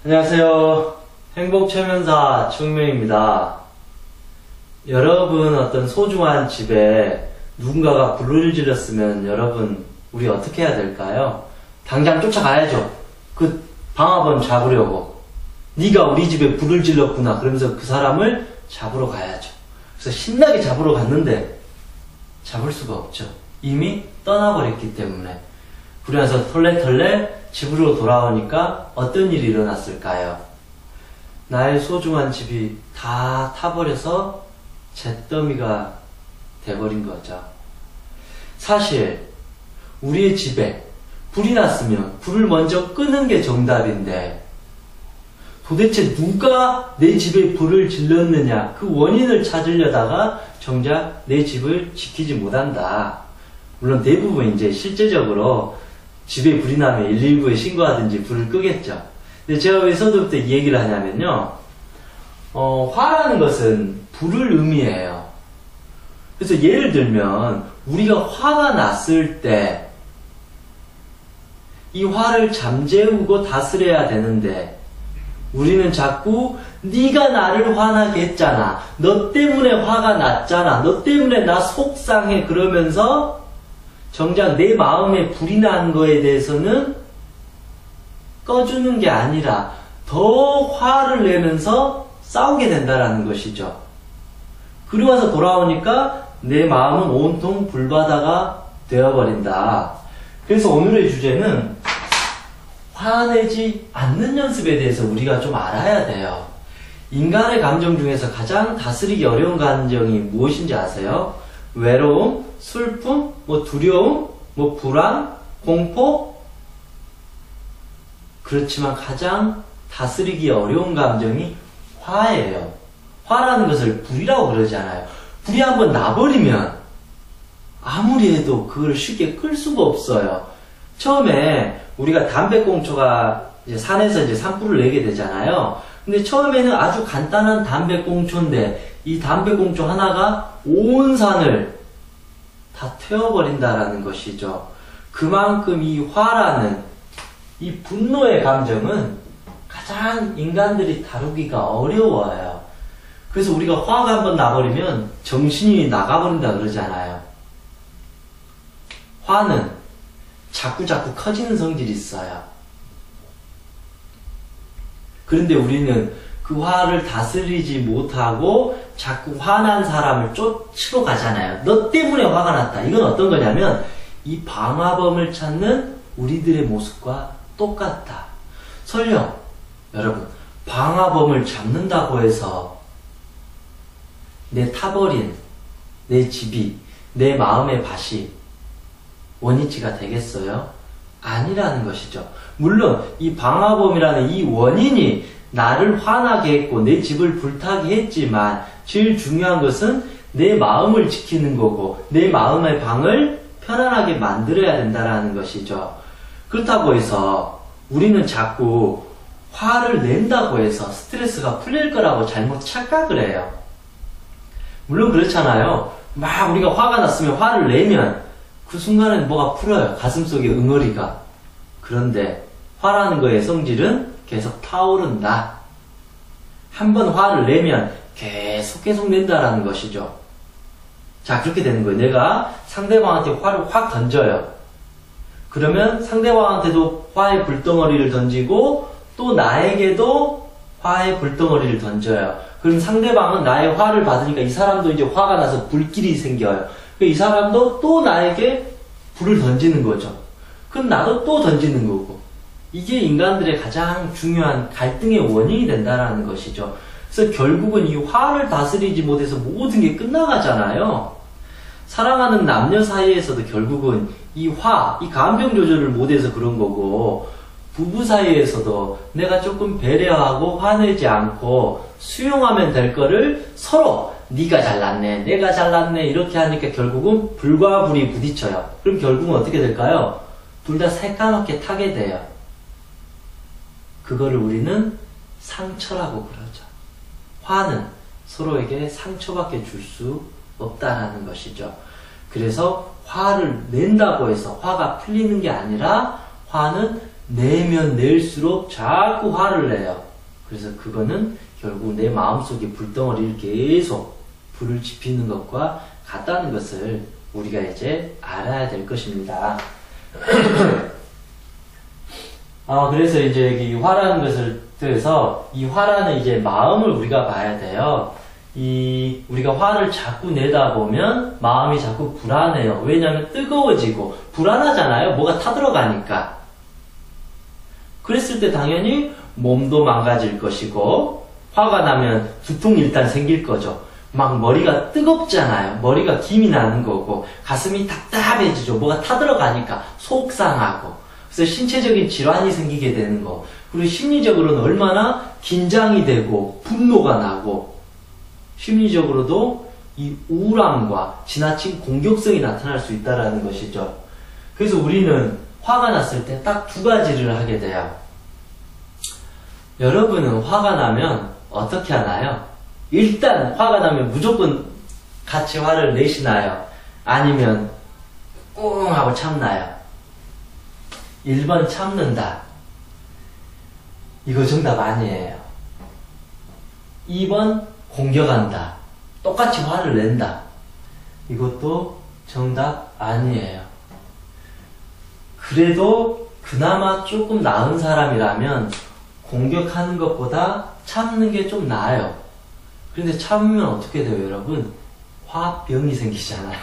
안녕하세요. 행복최면사 충명입니다. 여러분 어떤 소중한 집에 누군가가 불을 질렀으면 여러분 우리 어떻게 해야 될까요? 당장 쫓아가야죠. 그 방화범 잡으려고. 네가 우리 집에 불을 질렀구나 그러면서 그 사람을 잡으러 가야죠. 그래서 신나게 잡으러 갔는데 잡을 수가 없죠. 이미 떠나버렸기 때문에. 그러면서 털레털레 집으로 돌아오니까 어떤 일이 일어났을까요? 나의 소중한 집이 다 타버려서 잿더미가 돼버린 거죠. 사실 우리의 집에 불이 났으면 불을 먼저 끄는 게 정답인데 도대체 누가 내 집에 불을 질렀느냐 그 원인을 찾으려다가 정작 내 집을 지키지 못한다. 물론 대부분 이제 실제적으로 집에 불이 나면 119에 신고하든지 불을 끄겠죠. 근데 제가 왜 서두부터 이 얘기를 하냐면요. 화라는 것은 불을 의미해요. 그래서 예를 들면 우리가 화가 났을 때 이 화를 잠재우고 다스려야 되는데 우리는 자꾸 네가 나를 화나게 했잖아. 너 때문에 화가 났잖아. 너 때문에 나 속상해. 그러면서 정작 내 마음에 불이 난 거에 대해서는 꺼주는 게 아니라 더 화를 내면서 싸우게 된다라는 것이죠. 그리고 와서 돌아오니까 내 마음은 온통 불바다가 되어버린다. 그래서 오늘의 주제는 화내지 않는 연습에 대해서 우리가 좀 알아야 돼요. 인간의 감정 중에서 가장 다스리기 어려운 감정이 무엇인지 아세요? 외로움, 슬픔, 두려움, 불안, 공포? 그렇지만 가장 다스리기 어려운 감정이 화예요. 화라는 것을 불이라고 그러잖아요. 불이 한번 나버리면 아무리 해도 그걸 쉽게 끌 수가 없어요. 처음에 우리가 담배꽁초가 산에서 이제 산불을 내게 되잖아요. 근데 처음에는 아주 간단한 담배꽁초인데 이 담배꽁초 하나가 온 산을 다 태워버린다라는 것이죠. 그만큼 이 화라는 이 분노의 감정은 가장 인간들이 다루기가 어려워요. 그래서 우리가 화가 한번 나버리면 정신이 나가버린다 그러잖아요. 화는 자꾸자꾸 커지는 성질이 있어요. 그런데 우리는 그 화를 다스리지 못하고 자꾸 화난 사람을 쫓으러 가잖아요. 너 때문에 화가 났다. 이건 어떤 거냐면 이 방화범을 찾는 우리들의 모습과 똑같다. 설령 여러분 방화범을 잡는다고 해서 내 타버린 내 집이 내 마음의 밭이 원위치가 되겠어요? 아니라는 것이죠. 물론 이 방화범이라는 이 원인이 나를 화나게 했고 내 집을 불타게 했지만 제일 중요한 것은 내 마음을 지키는 거고 내 마음의 방을 편안하게 만들어야 된다는 것이죠. 그렇다고 해서 우리는 자꾸 화를 낸다고 해서 스트레스가 풀릴 거라고 잘못 착각을 해요. 물론 그렇잖아요. 막 우리가 화가 났으면 화를 내면 그 순간에는 뭐가 풀어요. 가슴속에 응어리가. 그런데 화라는 거의 성질은 계속 타오른다. 한번 화를 내면 계속 낸다라는 것이죠. 자, 그렇게 되는 거예요. 내가 상대방한테 화를 확 던져요. 그러면 상대방한테도 화의 불덩어리를 던지고 또 나에게도 화의 불덩어리를 던져요. 그럼 상대방은 나의 화를 받으니까 이 사람도 이제 화가 나서 불길이 생겨요. 이 사람도 또 나에게 불을 던지는 거죠. 그럼 나도 또 던지는 거고. 이게 인간들의 가장 중요한 갈등의 원인이 된다는 것이죠. 그래서 결국은 이 화를 다스리지 못해서 모든 게 끝나가잖아요. 사랑하는 남녀 사이에서도 결국은 이 감정 조절을 못해서 그런 거고, 부부 사이에서도 내가 조금 배려하고 화내지 않고 수용하면 될 거를 서로 네가 잘났네, 내가 잘났네 이렇게 하니까 결국은 불과 불이 부딪혀요. 그럼 결국은 어떻게 될까요? 둘 다 새까맣게 타게 돼요. 그거를 우리는 상처라고 그러죠. 화는 서로에게 상처밖에 줄 수 없다라는 것이죠. 그래서 화를 낸다고 해서 화가 풀리는 게 아니라 화는 내면 낼수록 자꾸 화를 내요. 그래서 그거는 결국 내 마음속에 불덩어리를 계속 불을 지피는 것과 같다는 것을 우리가 이제 알아야 될 것입니다. 그래서 이제 이 화라는 것을 통해서 이 화라는 이제 마음을 우리가 봐야 돼요. 우리가 화를 자꾸 내다 보면 마음이 자꾸 불안해요. 왜냐하면 뜨거워지고 불안하잖아요. 뭐가 타들어가니까. 그랬을 때 당연히 몸도 망가질 것이고 화가 나면 두통이 일단 생길 거죠. 막 머리가 뜨겁잖아요. 머리가 김이 나는 거고 가슴이 답답해지죠. 뭐가 타들어가니까 속상하고 그래서 신체적인 질환이 생기게 되는 거. 그리고 심리적으로는 얼마나 긴장이 되고 분노가 나고 심리적으로도 이 우울함과 지나친 공격성이 나타날 수 있다는 것이죠. 그래서 우리는 화가 났을 때 딱 두 가지를 하게 돼요. 여러분은 화가 나면 어떻게 하나요? 일단 화가 나면 무조건 같이 화를 내시나요? 아니면 꿍 하고 참나요? 1번 참는다. 이거 정답 아니에요. 2번 공격한다. 똑같이 화를 낸다. 이것도 정답 아니에요. 그래도 그나마 조금 나은 사람이라면 공격하는 것보다 참는 게 좀 나아요. 그런데 참으면 어떻게 돼요, 여러분? 화병이 생기잖아요.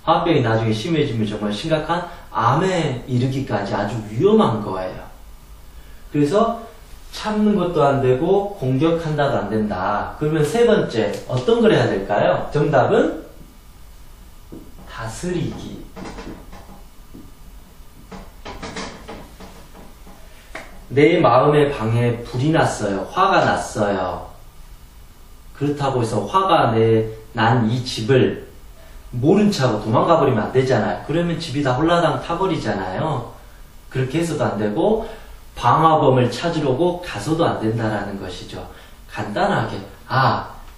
화병이 나중에 심해지면 정말 심각한 암에 이르기까지 아주 위험한 거예요. 그래서 참는 것도 안 되고 공격한다도 안 된다. 그러면 세 번째 어떤 걸 해야 될까요? 정답은 다스리기. 내 마음의 방에 불이 났어요. 화가 났어요. 그렇다고 해서 화가 난 이 집을 모른 척하고 도망가 버리면 안 되잖아요. 그러면 집이 다 홀라당 타버리잖아요. 그렇게 해서도 안 되고 방화범을 찾으려고 가서도 안 된다라는 것이죠. 간단하게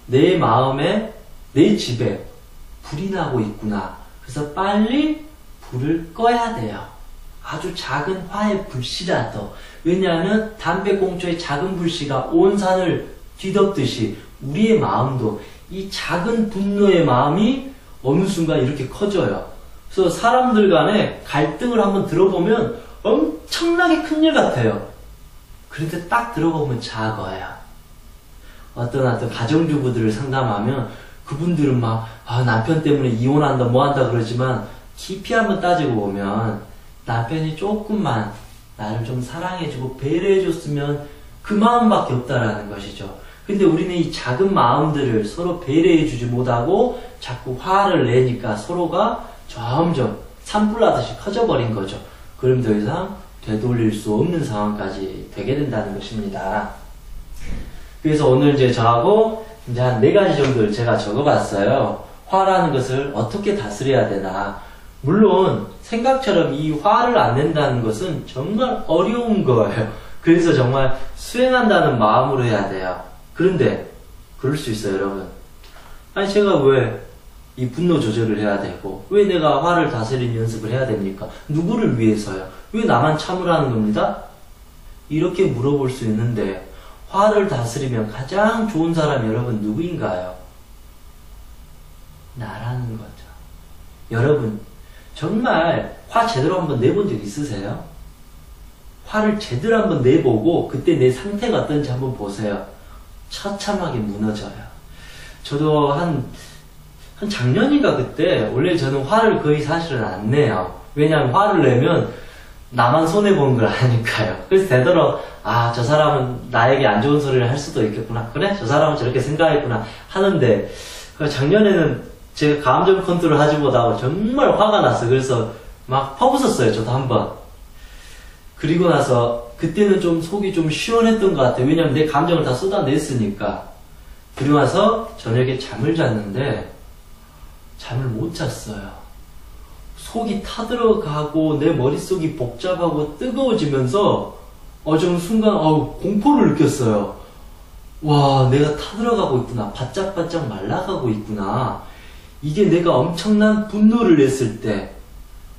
내 마음에 내 집에 불이 나고 있구나. 그래서 빨리 불을 꺼야 돼요. 아주 작은 화의 불씨라도. 왜냐하면 담배꽁초의 작은 불씨가 온 산을 뒤덮듯이 우리의 마음도 이 작은 분노의 마음이 어느 순간 이렇게 커져요. 그래서 사람들 간에 갈등을 한번 들어보면 엄청나게 큰 일 같아요. 그런데 딱 들어보면 작아요. 어떤 가정주부들을 상담하면 그분들은 막 남편 때문에 이혼한다 뭐한다 그러지만 깊이 한번 따지고 보면 남편이 조금만 나를 좀 사랑해주고 배려해줬으면 그 마음밖에 없다라는 것이죠. 근데 우리는 이 작은 마음들을 서로 배려해주지 못하고 자꾸 화를 내니까 서로가 점점 산불나듯이 커져버린 거죠. 그럼 더 이상 되돌릴 수 없는 상황까지 되게 된다는 것입니다. 그래서 오늘 이제 저하고 이제 한 4가지 정도를 제가 적어봤어요. 화라는 것을 어떻게 다스려야 되나. 물론 생각처럼 이 화를 안 낸다는 것은 정말 어려운 거예요. 그래서 정말 수행한다는 마음으로 해야 돼요. 그런데 그럴 수 있어요, 여러분. 아니 제가 왜 이 분노 조절을 해야 되고 왜 내가 화를 다스리는 연습을 해야 됩니까? 누구를 위해서요? 왜 나만 참으라는 겁니다? 이렇게 물어볼 수 있는데 화를 다스리면 가장 좋은 사람이 여러분 누구인가요? 나라는 거죠. 여러분 정말 화 제대로 한번 내본 적 있으세요? 화를 제대로 한번 내보고 그때 내 상태가 어떤지 한번 보세요. 처참하게 무너져요. 저도 한 작년인가 그때 원래 저는 화를 거의 사실은 안 내요. 왜냐하면 화를 내면 나만 손해보는 걸 아니까요. 그래서 되도록 저 사람은 나에게 안 좋은 소리를 할 수도 있겠구나. 그래? 저 사람은 저렇게 생각했구나 하는데 작년에는 제가 감정 컨트롤 하지 못하고 정말 화가 났어요. 그래서 막 퍼붓었어요. 저도 한번. 그리고 나서 그때는 좀 속이 좀 시원했던 것 같아요. 왜냐면 내 감정을 다 쏟아냈으니까. 그리고 나서 저녁에 잠을 잤는데 잠을 못 잤어요. 속이 타들어가고 내 머릿속이 복잡하고 뜨거워지면서 좀 순간 공포를 느꼈어요. 와, 내가 타들어가고 있구나. 바짝바짝 말라가고 있구나. 이게 내가 엄청난 분노를 냈을 때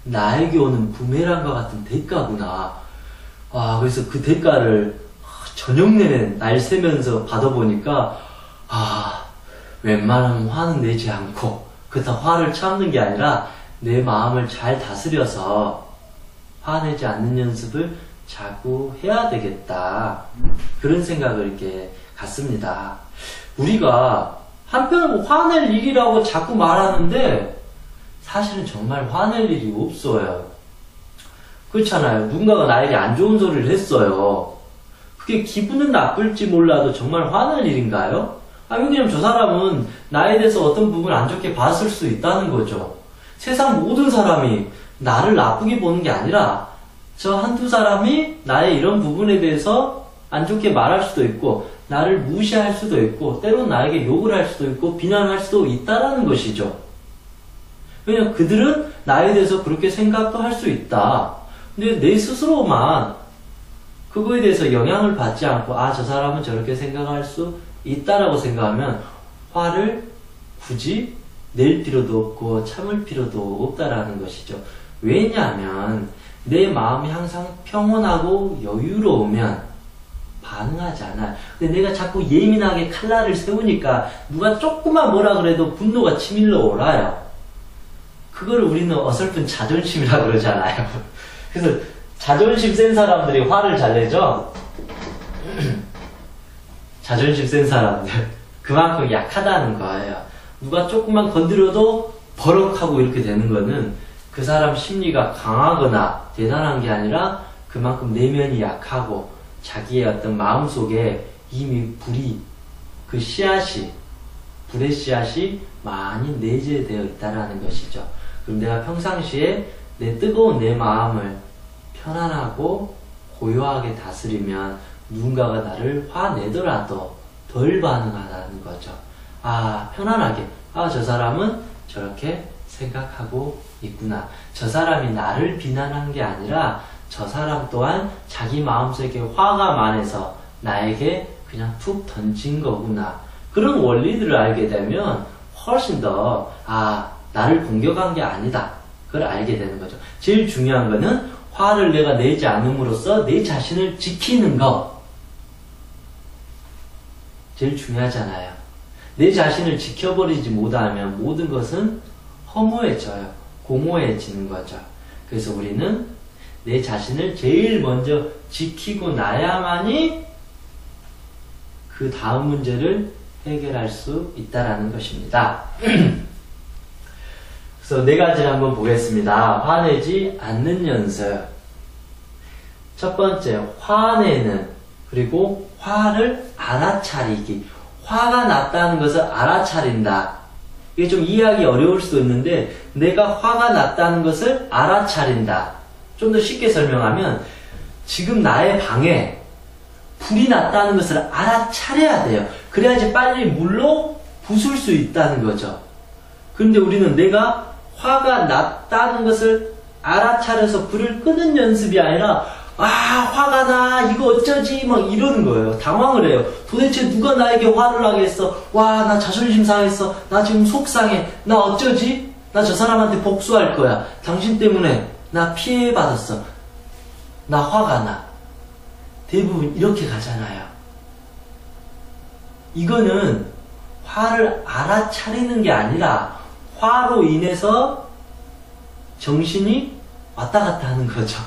나에게 오는 부메랑과 같은 대가구나. 그래서 그 대가를 저녁 내내 날 새면서 받아보니까, 웬만하면 화는 내지 않고, 그렇다고 화를 참는 게 아니라, 내 마음을 잘 다스려서, 화내지 않는 연습을 자꾸 해야 되겠다. 그런 생각을 이렇게 갖습니다. 우리가 한편으로 화낼 일이라고 자꾸 말하는데, 사실은 정말 화낼 일이 없어요. 그렇잖아요. 누군가가 나에게 안 좋은 소리를 했어요. 그게 기분은 나쁠지 몰라도 정말 화낼 일인가요? 왜냐면 저 사람은 나에 대해서 어떤 부분을 안 좋게 봤을 수 있다는 거죠. 세상 모든 사람이 나를 나쁘게 보는 게 아니라 저 한두 사람이 나의 이런 부분에 대해서 안 좋게 말할 수도 있고 나를 무시할 수도 있고 때로는 나에게 욕을 할 수도 있고 비난할 수도 있다라는 것이죠. 왜냐면 그들은 나에 대해서 그렇게 생각도 할 수 있다. 근데 내 스스로만 그거에 대해서 영향을 받지 않고 저 사람은 저렇게 생각할 수 있다라고 생각하면 화를 굳이 낼 필요도 없고 참을 필요도 없다라는 것이죠. 왜냐하면 내 마음이 항상 평온하고 여유로우면 반응하지 않아요. 근데 내가 자꾸 예민하게 칼날을 세우니까 누가 조금만 뭐라 그래도 분노가 치밀러 올라요. 그거를 우리는 어설픈 자존심이라고 그러잖아요. 그래서 자존심 센 사람들이 화를 잘 내죠? 자존심 센 사람들. 그만큼 약하다는 거예요. 누가 조금만 건드려도 버럭하고 이렇게 되는 거는 그 사람 심리가 강하거나 대단한 게 아니라 그만큼 내면이 약하고 자기의 어떤 마음속에 이미 그 씨앗이, 불의 씨앗이 많이 내재되어 있다는 것이죠. 그럼 내가 평상시에 내 뜨거운 내 마음을 편안하고 고요하게 다스리면 누군가가 나를 화내더라도 덜 반응하다는 거죠. 편안하게. 저 사람은 저렇게 생각하고 있구나. 저 사람이 나를 비난한 게 아니라 저 사람 또한 자기 마음속에 화가 많아서 나에게 그냥 툭 던진 거구나. 그런 원리들을 알게 되면 훨씬 더 나를 공격한 게 아니다. 그걸 알게 되는 거죠. 제일 중요한 거는 화를 내가 내지 않음으로써 내 자신을 지키는 거. 제일 중요하잖아요. 내 자신을 지켜버리지 못하면 모든 것은 허무해져요. 공허해지는 거죠. 그래서 우리는 내 자신을 제일 먼저 지키고 나야만이 그 다음 문제를 해결할 수 있다라는 것입니다. 그래서 네 가지를 한번 보겠습니다. 화내지 않는 연습. 첫 번째, 화내는, 그리고 화를 알아차리기. 화가 났다는 것을 알아차린다. 이게 좀 이해하기 어려울 수도 있는데, 내가 화가 났다는 것을 알아차린다. 좀 더 쉽게 설명하면, 지금 나의 방에 불이 났다는 것을 알아차려야 돼요. 그래야지 빨리 물로 부술 수 있다는 거죠. 그런데 우리는 내가 화가 났다는 것을 알아차려서 불을 끄는 연습이 아니라 화가 나 이거 어쩌지 막 이러는 거예요. 당황을 해요. 도대체 누가 나에게 화를 나게 했어. 나 자존심 상했어. 나 지금 속상해. 나 어쩌지? 나 저 사람한테 복수할 거야. 당신 때문에 나 피해받았어. 나 화가 나. 대부분 이렇게 가잖아요. 이거는 화를 알아차리는 게 아니라 화로 인해서 정신이 왔다 갔다 하는 거죠.